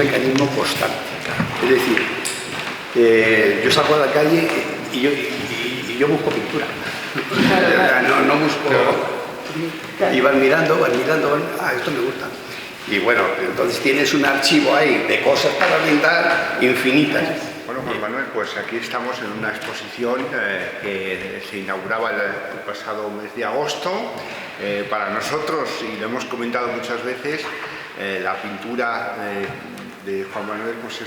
mecanismo constante. Es decir, yo salgo a la calle y yo busco pintura. No busco... Y van mirando, esto me gusta. Y bueno, entonces tienes un archivo ahí de cosas para pintar infinitas. Bueno, Juan Manuel, pues aquí estamos en una exposición que se inauguraba el pasado mes de agosto. Para nosotros, y lo hemos comentado muchas veces, la pintura de Juan Manuel pues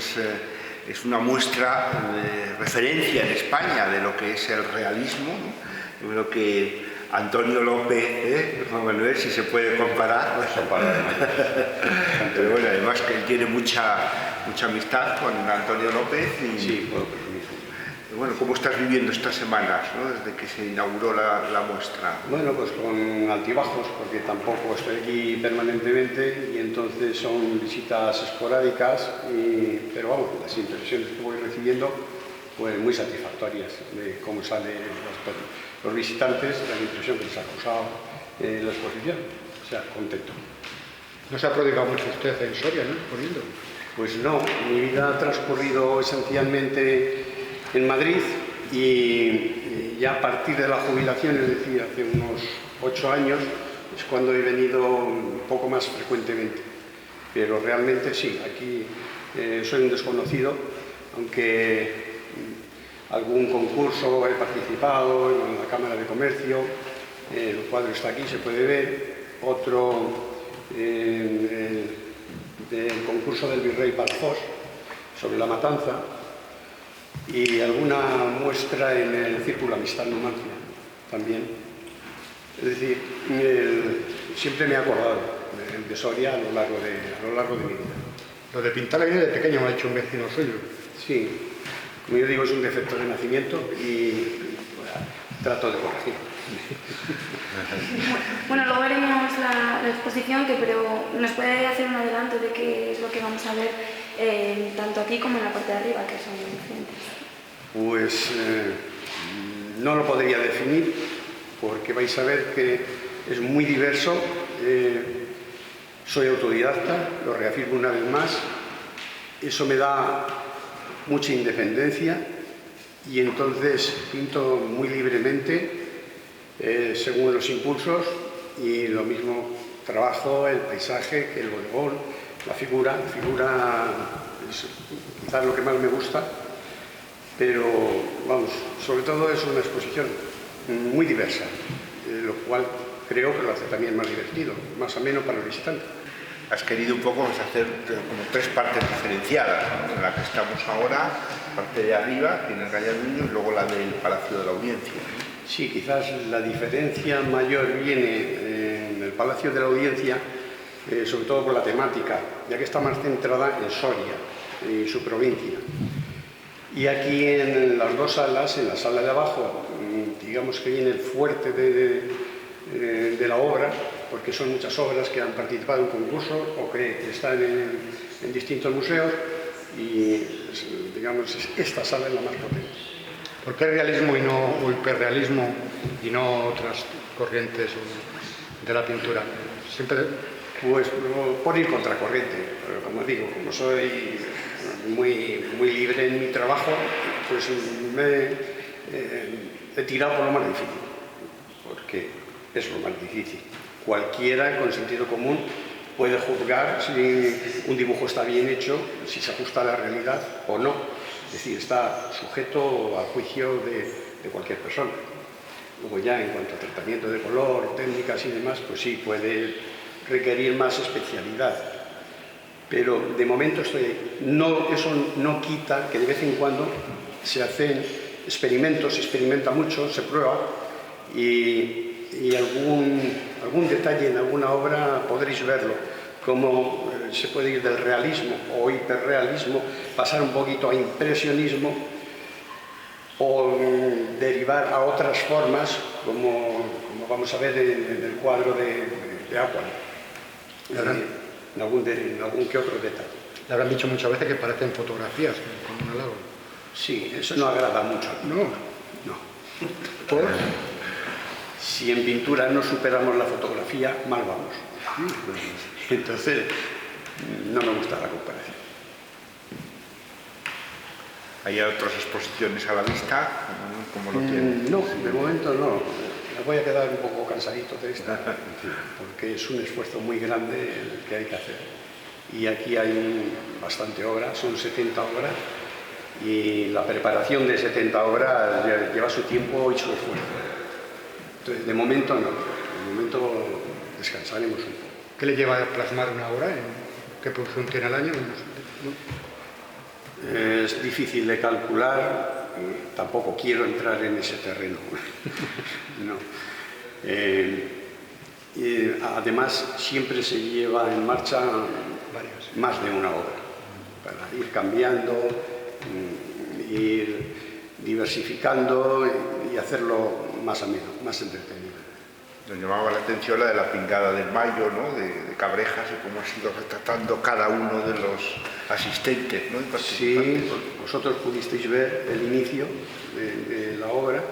es una muestra de referencia en España de lo que es el realismo, ¿no? Yo creo que Antonio López, Juan Manuel, si se puede comparar. Pero bueno, además que él tiene mucha amistad con Antonio López. Y, sí, bueno, ¿cómo estás viviendo estas semanas, ¿no? Desde que se inauguró la muestra? Bueno, pues con altibajos, porque tampoco estoy aquí permanentemente y entonces son visitas esporádicas, pero vamos, las impresiones que voy recibiendo, pues muy satisfactorias de cómo salen los visitantes, la impresión que les ha causado la exposición. O sea, contento. No se ha prodigado mucho usted en Soria, ¿no? Poniendo. Pues no, mi vida ha transcurrido esencialmente en Madrid y ya a partir de la jubilación, es decir, hace unos 8 años, es cuando he venido un poco más frecuentemente. Pero realmente sí, aquí soy un desconocido, aunque algún concurso he participado en la Cámara de Comercio, el cuadro está aquí, se puede ver, otro del concurso del Virrey Badajoz sobre la matanza y alguna muestra en el Círculo Amistad Numancia también. Es decir, siempre me he acordado de Soria a lo largo de mi vida. Lo de pintar viene de pequeño, me ha dicho un vecino suyo. Sí, como yo digo, es un defecto de nacimiento y bueno, trato de corregirlo. Bueno, luego veremos la exposición, pero nos puede hacer un adelanto de qué es lo que vamos a ver tanto aquí como en la parte de arriba, que son diferentes. Pues no lo podría definir, porque vais a ver que es muy diverso. Soy autodidacta, lo reafirmo una vez más. Eso me da mucha independencia y entonces pinto muy libremente según los impulsos y lo mismo trabajo el paisaje que el bodegón, la figura es quizás lo que más me gusta, pero vamos, sobre todo es una exposición muy diversa, lo cual creo que lo hace también más divertido, más ameno para el visitante. Has querido un poco hacer como 3 partes diferenciadas, ¿no? En la que estamos ahora, la parte de arriba, tiene el Gallardo y luego la del Palacio de la Audiencia, ¿no? Sí, quizás la diferencia mayor viene en el Palacio de la Audiencia, sobre todo por la temática, ya que está más centrada en Soria y su provincia. Y aquí en las 2 salas, en la sala de abajo, digamos que viene el fuerte de la obra, porque son muchas obras que han participado en concursos o que están en distintos museos y, digamos, esta sala es la más potente. ¿Por qué realismo y no hiperrealismo y no otras corrientes de la pintura? Siempre... Pues por ir contracorriente, pero como digo, como soy muy libre en mi trabajo, pues me he tirado por lo más difícil, porque es lo más difícil. Cualquiera con sentido común puede juzgar si un dibujo está bien hecho, si se ajusta a la realidad o no. Es decir, está sujeto al juicio de cualquier persona. Luego ya en cuanto a tratamiento de color, técnicas y demás, pues sí, puede requerir más especialidad. Pero de momento eso no quita que de vez en cuando se hacen experimentos, se experimenta mucho, se prueba y algún detalle en alguna obra podréis verlo, cómo se puede ir del realismo o hiperrealismo, pasar un poquito a impresionismo o derivar a otras formas, como vamos a ver en el cuadro de Aqua, en algún que otro detalle. Le habrán dicho muchas veces que parecen fotografías con un halago. Sí, eso no agrada mucho. No. ¿Por? Si en pintura no superamos la fotografía, mal vamos. Entonces, no me gusta la comparación. ¿Hay otras exposiciones a la vista? ¿Cómo lo tienen? No, de momento no. Me voy a quedar un poco cansadito de esta, porque es un esfuerzo muy grande el que hay que hacer. Y aquí hay bastante obra, son 70 obras, y la preparación de 70 obras lleva su tiempo y su esfuerzo. Entonces, de momento no, de momento descansaremos un poco. ¿Qué le lleva a plasmar una obra? ¿Qué producción tiene al año? Es difícil de calcular, tampoco quiero entrar en ese terreno. No. Y además, siempre se lleva en marcha más de una obra, para ir cambiando, ir diversificando y hacerlo más ameno, más entretenido. Nos llamaba la atención la de la pingada del Mayo, ¿no? de Cabrejas, y cómo ha sido retratando cada uno de los asistentes, ¿no? Sí, vosotros pudisteis ver el inicio de la obra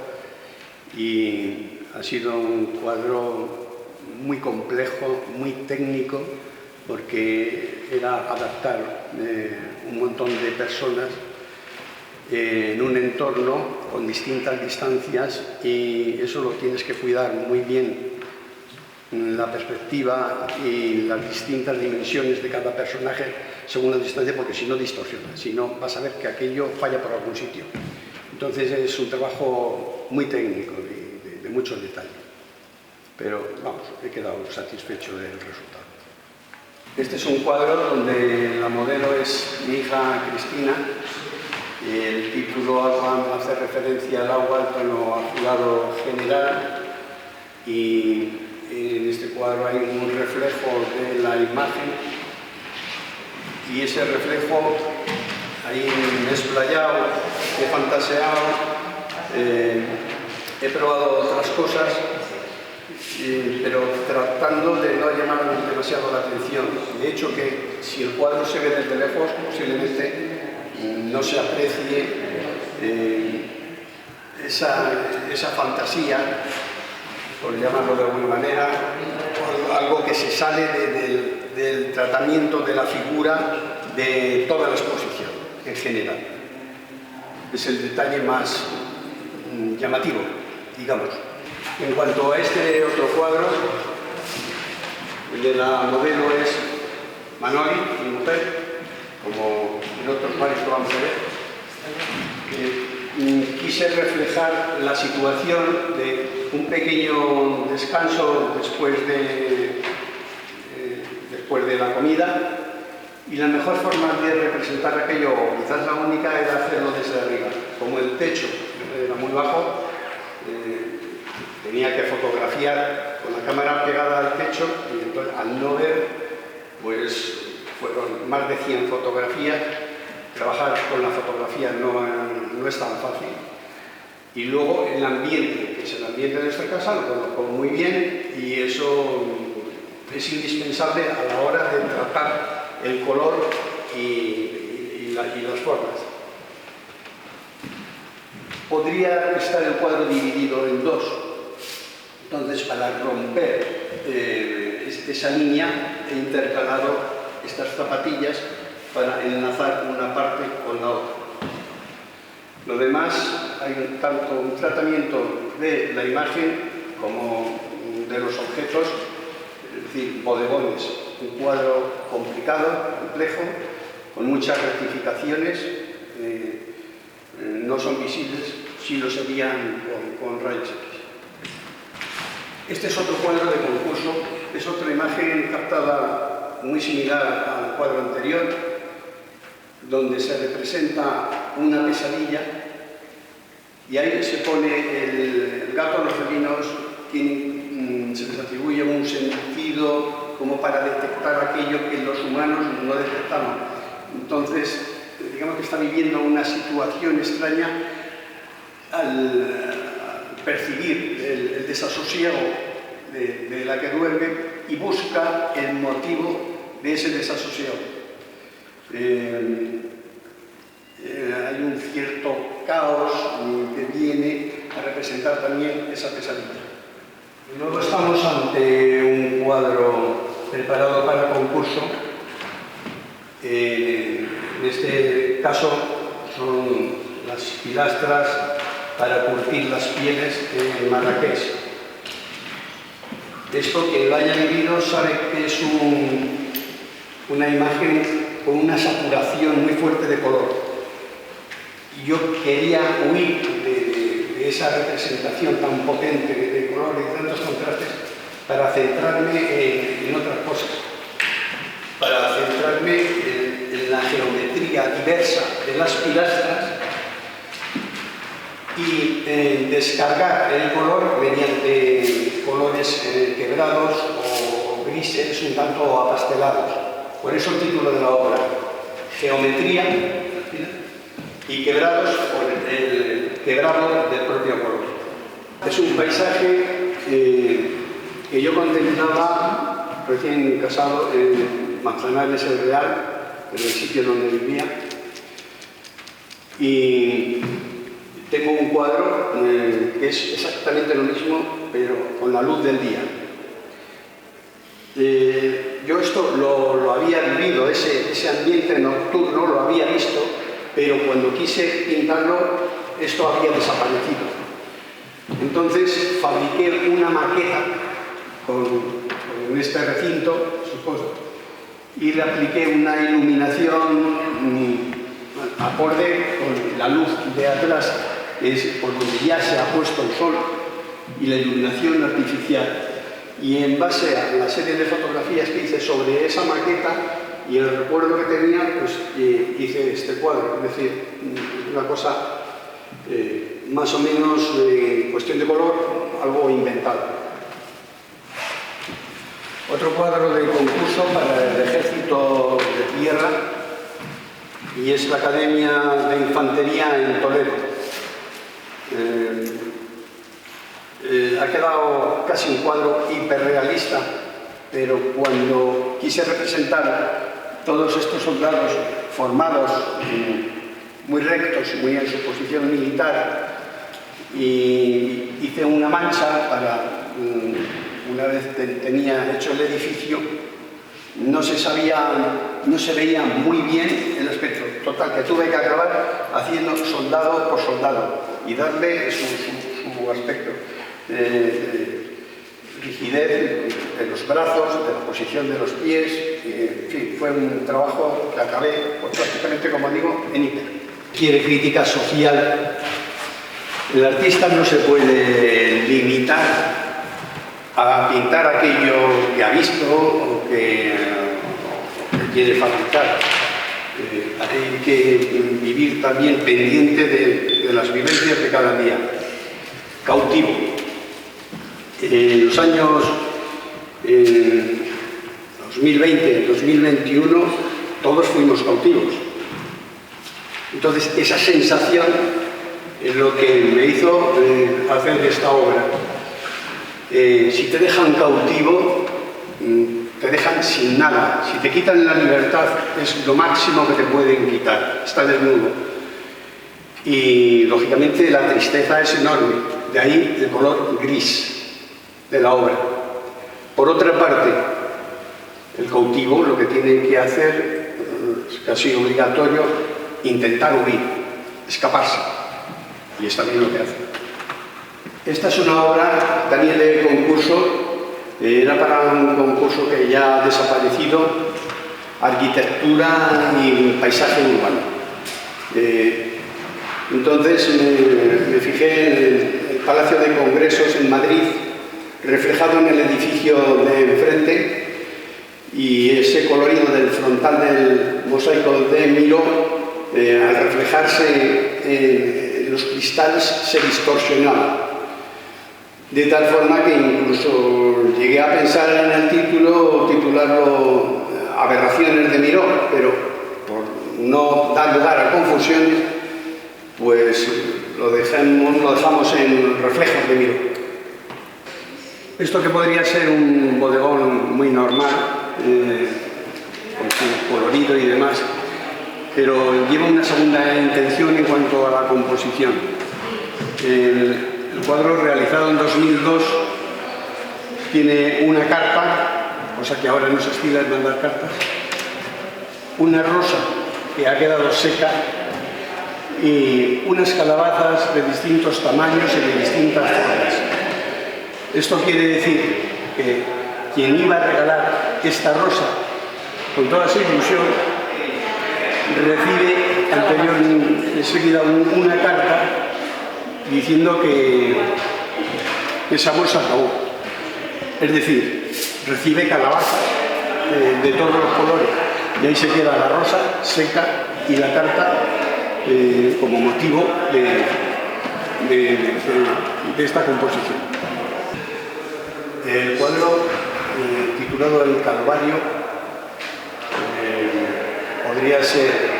y ha sido un cuadro muy complejo, muy técnico, porque era adaptar un montón de personas en un entorno con distintas distancias, y eso lo tienes que cuidar muy bien, la perspectiva y las distintas dimensiones de cada personaje según la distancia, porque si no distorsiona, si no vas a ver que aquello falla por algún sitio. Entonces es un trabajo muy técnico de muchos detalles, pero vamos, he quedado satisfecho del resultado. Este es un cuadro donde la modelo es mi hija Cristina. El título hace referencia al agua, al plano azulado general, y en este cuadro hay un reflejo de la imagen, y ese reflejo ahí me he explayado, he fantaseado, he probado otras cosas, pero tratando de no llamar demasiado la atención. De hecho, que si el cuadro se ve desde lejos, posiblemente no se aprecie esa fantasía, por llamarlo de alguna manera, algo que se sale del tratamiento de la figura de toda la exposición en general. Es el detalle más llamativo, digamos. En cuanto a este otro cuadro, el de la modelo es Manoli, mi mujer, como en otros varios que vamos a ver. Quise reflejar la situación de un pequeño descanso después de la comida, y la mejor forma de representar aquello, o quizás la única, era hacerlo desde arriba. Como el techo era muy bajo, tenía que fotografiar con la cámara pegada al techo, y entonces, al no ver, pues fueron más de 100 fotografías. Trabajar con la fotografía no es tan fácil. Y luego el ambiente, que es el ambiente de nuestra casa, lo conozco muy bien, y eso es indispensable a la hora de tratar el color y las formas. Podría estar el cuadro dividido en dos. Entonces, para romper esa línea, he intercalado estas zapatillas para enlazar una parte con la otra. Lo demás, hay tanto un tratamiento de la imagen como de los objetos, es decir, bodegones, un cuadro complicado, complejo, con muchas rectificaciones, no son visibles, sí lo serían con rayos X. Este es otro cuadro de concurso, es otra imagen captada muy similar al cuadro anterior, donde se representa una pesadilla, y ahí se pone el gato a los felinos, se les atribuye un sentido como para detectar aquello que los humanos no detectamos. Entonces, digamos que está viviendo una situación extraña al percibir el desasosiego de la que duerme, y busca el motivo de ese desasosiego. Hay un cierto caos que viene a representar también esa pesadilla. Luego estamos ante un cuadro preparado para concurso. En este caso son las pilastras para curtir las pieles en Marrakech. Esto, quien lo haya vivido sabe que es una imagen con una saturación muy fuerte de color. Y yo quería huir de esa representación tan potente de color y de tantos contrastes para centrarme en otras cosas, para centrarme en la geometría diversa de las pilastras y descargar el color mediante colores quebrados o grises un tanto apastelados. Por eso el título de la obra, Geometría y quebrados por el quebrado del propio color. Es un paisaje que yo contemplaba recién casado en Manzanares el Real, en el sitio donde vivía, y tengo un cuadro que es exactamente lo mismo, pero con la luz del día. Yo esto lo había vivido, ese ambiente nocturno lo había visto, pero cuando quise pintarlo, esto había desaparecido. Entonces fabriqué una maqueta con este recinto, supongo, y le apliqué una iluminación acorde con la luz de atrás, que es por donde ya se ha puesto el sol, y la iluminación artificial. Y en base a la serie de fotografías que hice sobre esa maqueta y el recuerdo que tenía, pues hice este cuadro. Es decir, una cosa más o menos en cuestión de color, algo inventado. Otro cuadro de concurso para el Ejército de Tierra, y es la Academia de Infantería en Toledo. Ha quedado casi un cuadro hiperrealista, pero cuando quise representar todos estos soldados formados muy rectos, muy en su posición militar, y hice una mancha para, una vez tenía hecho el edificio, no se veía muy bien el aspecto. Total, que tuve que acabar haciendo soldado por soldado y darle su aspecto. Rigidez de los brazos, de la posición de los pies, en fin, fue un trabajo que acabé pues, prácticamente, como digo, en hiper. Quiere crítica social. El artista no se puede limitar a pintar aquello que ha visto o que quiere fabricar. Hay que vivir también pendiente de las vivencias de cada día. Cautivo. En los años 2020, 2021, todos fuimos cautivos. Entonces, esa sensación es lo que me hizo hacer esta obra. Si te dejan cautivo, te dejan sin nada. Si te quitan la libertad, es lo máximo que te pueden quitar. Estás desnudo. Y, lógicamente, la tristeza es enorme. De ahí el color gris de la obra. Por otra parte, el cautivo lo que tiene que hacer, es casi obligatorio, intentar huir, escaparse. Y es también lo que hace. Esta es una obra también de concurso, era para un concurso que ya ha desaparecido, arquitectura y paisaje urbano. Entonces me fijé en el Palacio de Congresos en Madrid, reflejado en el edificio de enfrente, y ese colorido del frontal del mosaico de Miró, al reflejarse en los cristales, se distorsionaba. De tal forma que incluso llegué a pensar en el título, titularlo Aberraciones de Miró, pero por no dar lugar a confusiones, pues lo dejamos en Reflejos de Miró. Esto que podría ser un bodegón muy normal, con su colorido y demás, pero lleva una segunda intención en cuanto a la composición. El cuadro, realizado en 2002, tiene una carta, cosa que ahora no se estila en mandar cartas, una rosa que ha quedado seca y unas calabazas de distintos tamaños y de distintas formas. Esto quiere decir que quien iba a regalar esta rosa con toda su ilusión recibe enseguida una carta diciendo que esa bolsa acabó. Es decir, recibe calabazas de todos los colores y ahí se queda la rosa seca y la carta como motivo de esta composición. El cuadro titulado El Calvario podría ser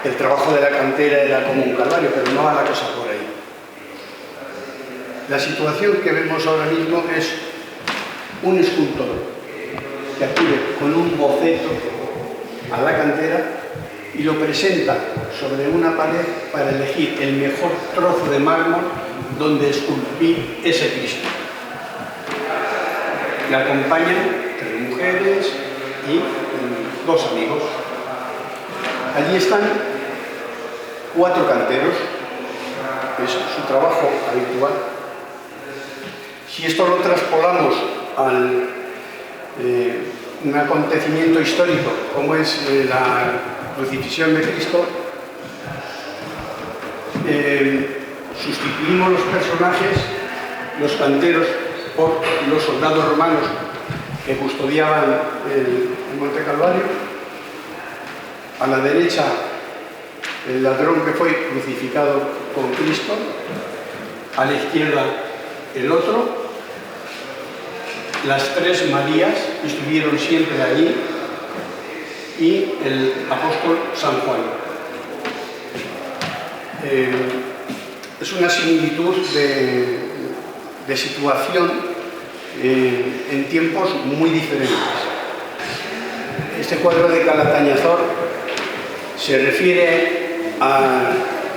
el trabajo de la cantera era como un calvario, pero no va la cosa por ahí. La situación que vemos ahora mismo es un escultor que acude con un boceto a la cantera y lo presenta sobre una pared para elegir el mejor trozo de mármol donde esculpir ese Cristo. Le acompañan 3 mujeres y 2 amigos. Allí están 4 canteros, es su trabajo habitual. Si esto lo traspolamos al un acontecimiento histórico como es la crucifixión de Cristo, sustituimos los personajes, los canteros, por los soldados romanos que custodiaban el Monte Calvario. A la derecha, el ladrón que fue crucificado con Cristo. A la izquierda, el otro. Las 3 Marías que estuvieron siempre allí y el apóstol San Juan. Es una similitud de situación en tiempos muy diferentes. Este cuadro de Calatañazor se refiere a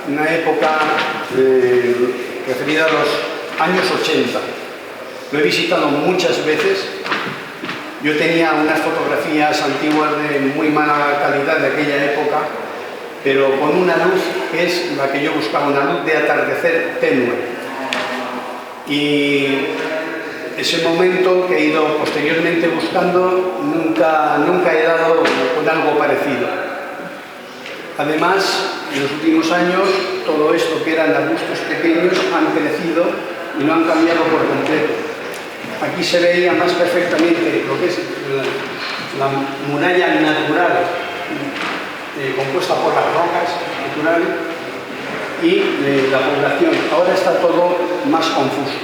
una época referida a los años 80. Lo he visitado muchas veces. Yo tenía unas fotografías antiguas de muy mala calidad de aquella época, pero con una luz que es la que yo buscaba, una luz de atardecer tenue. Y ese momento que he ido posteriormente buscando, nunca he dado con algo parecido. Además, en los últimos años, todo esto que eran arbustos pequeños han crecido y lo han cambiado por completo. Aquí se veía más perfectamente lo que es la muralla natural compuesta por las rocas naturales y la población. Ahora está todo más confuso.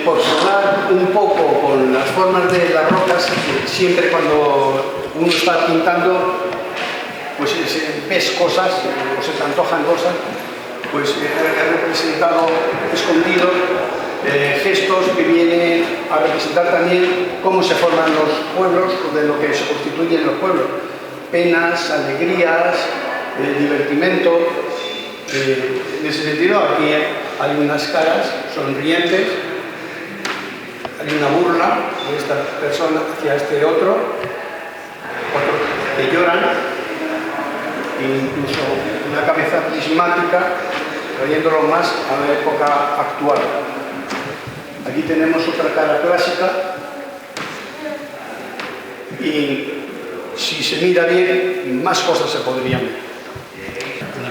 Por probar un poco con las formas de las rocas, siempre cuando uno está pintando, pues ves cosas o se te antojan cosas, pues he representado escondidos gestos que vienen a representar también cómo se forman los pueblos, de lo que se constituyen los pueblos. Penas, alegrías, divertimento. En ese sentido, aquí hay unas caras sonrientes, hay una burla de esta persona hacia este otro que lloran, e incluso una cabeza prismática, trayéndolo más a la época actual. Aquí tenemos otra cara clásica y si se mira bien, más cosas se podrían ver.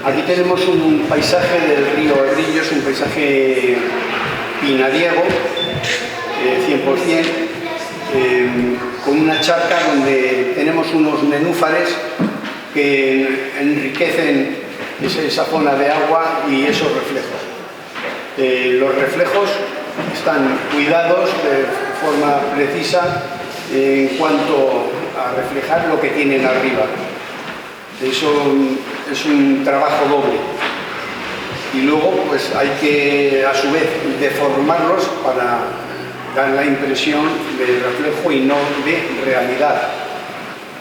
Aquí tenemos un paisaje del río Rillos, un paisaje pinadiego, 100%, con una charca donde tenemos unos nenúfares que enriquecen esa zona de agua y esos reflejos. Los reflejos están cuidados de forma precisa en cuanto a reflejar lo que tienen arriba. Eso es un trabajo doble. Y luego pues hay que a su vez deformarlos para dar la impresión de reflejo y no de realidad.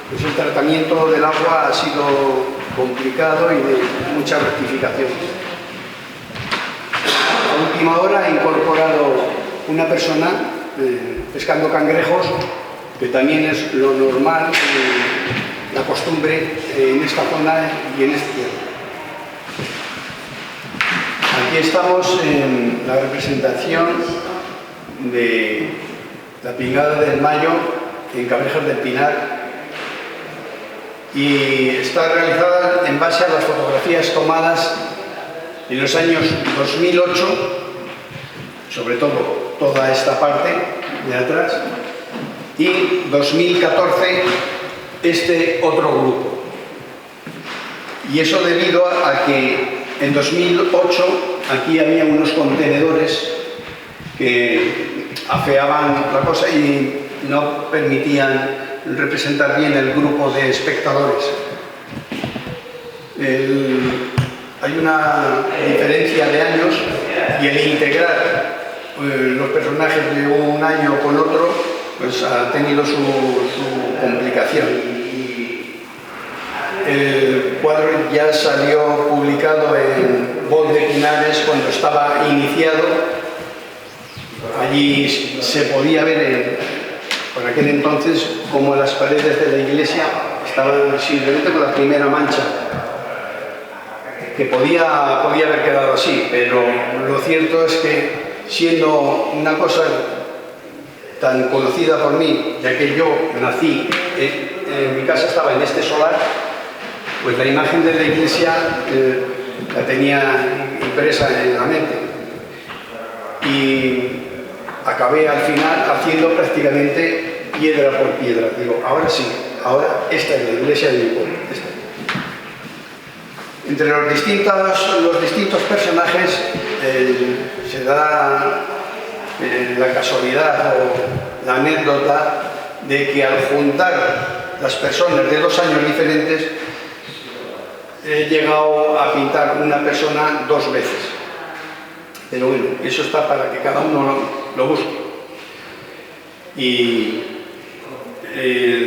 Pues el tratamiento del agua ha sido complicado y de muchas rectificaciones. A última hora he incorporado una persona pescando cangrejos, que también es lo normal la costumbre en esta zona y en este tiempo. Aquí estamos en la representación de la Pingada del Mayo en Cabrejas del Pinar, y está realizada en base a las fotografías tomadas en los años 2008, sobre todo toda esta parte de atrás, y 2014 este otro grupo. Y eso debido a que en 2008 aquí había unos contenedores que afeaban la cosa y no permitían representar bien el grupo de espectadores. Hay una diferencia de años, y el integrar los personajes de un año con otro pues ha tenido su complicación. El cuadro ya salió publicado en Voz de Pinares cuando estaba iniciado. Allí se podía ver por aquel entonces como las paredes de la iglesia estaban simplemente con la primera mancha, que podía haber quedado así, pero lo cierto es que, siendo una cosa tan conocida por mí, ya que yo nací, mi casa estaba en este solar, pues la imagen de la iglesia la tenía impresa en la mente, y acabé al final haciendo prácticamente piedra por piedra. Digo, ahora sí, ahora esta es la iglesia de mi pueblo. Entre los distintos personajes se da la casualidad o la anécdota de que al juntar las personas de 2 años diferentes he llegado a pintar una persona 2 veces. Pero bueno, eso está para que cada uno lo busque. Y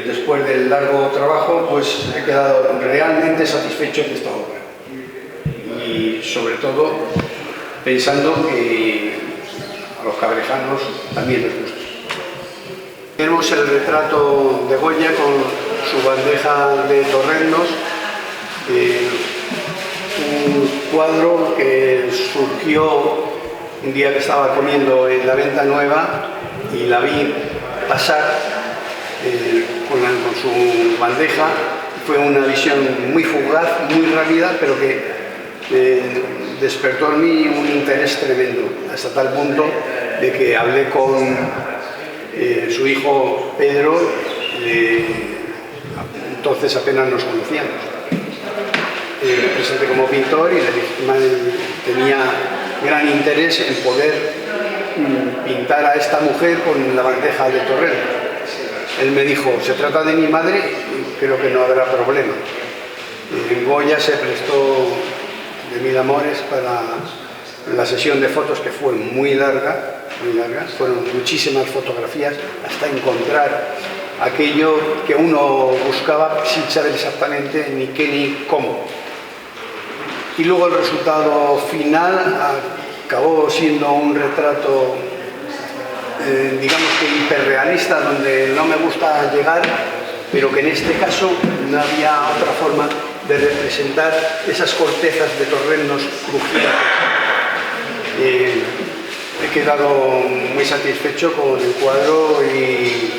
después del largo trabajo, pues he quedado realmente satisfecho de esta obra. Y sobre todo pensando que a los cabrejanos también les gusta. Tenemos el retrato de Goya con su bandeja de torrendos, un cuadro que surgió un día que estaba comiendo en la Venta Nueva y la vi pasar con su bandeja. Fue una visión muy fugaz, muy rápida, pero que despertó en mí un interés tremendo, hasta tal punto de que hablé con su hijo Pedro, entonces apenas nos conocíamos. Me presenté como pintor y le dije que tenía gran interés en poder pintar a esta mujer con la bandeja de torrero. Él me dijo, se trata de mi madre, creo que no habrá problema. Goya se prestó de mil amores para la sesión de fotos, que fue muy larga, fueron muchísimas fotografías hasta encontrar aquello que uno buscaba sin saber exactamente ni qué ni cómo. Y luego el resultado final acabó siendo un retrato, digamos que hiperrealista, donde no me gusta llegar, pero que en este caso no había otra forma de representar esas cortezas de torrendos crujientes. He quedado muy satisfecho con el cuadro y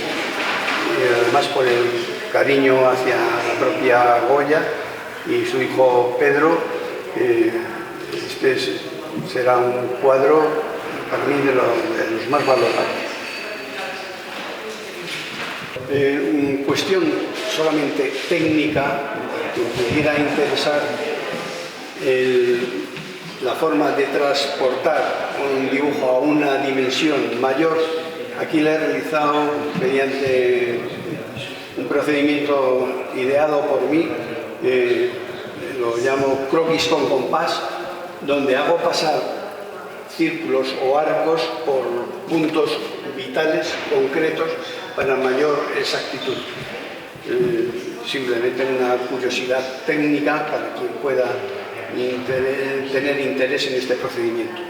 además por el cariño hacia la propia Goya y su hijo Pedro. Este será un cuadro para mí de los más valorados. Cuestión solamente técnica, que pudiera interesar la forma de transportar un dibujo a una dimensión mayor. Aquí la he realizado mediante un procedimiento ideado por mí, lo llamo croquis con compás, donde hago pasar círculos o arcos por puntos vitales concretos para mayor exactitud. Simplemente una curiosidad técnica para quien pueda tener interés en este procedimiento.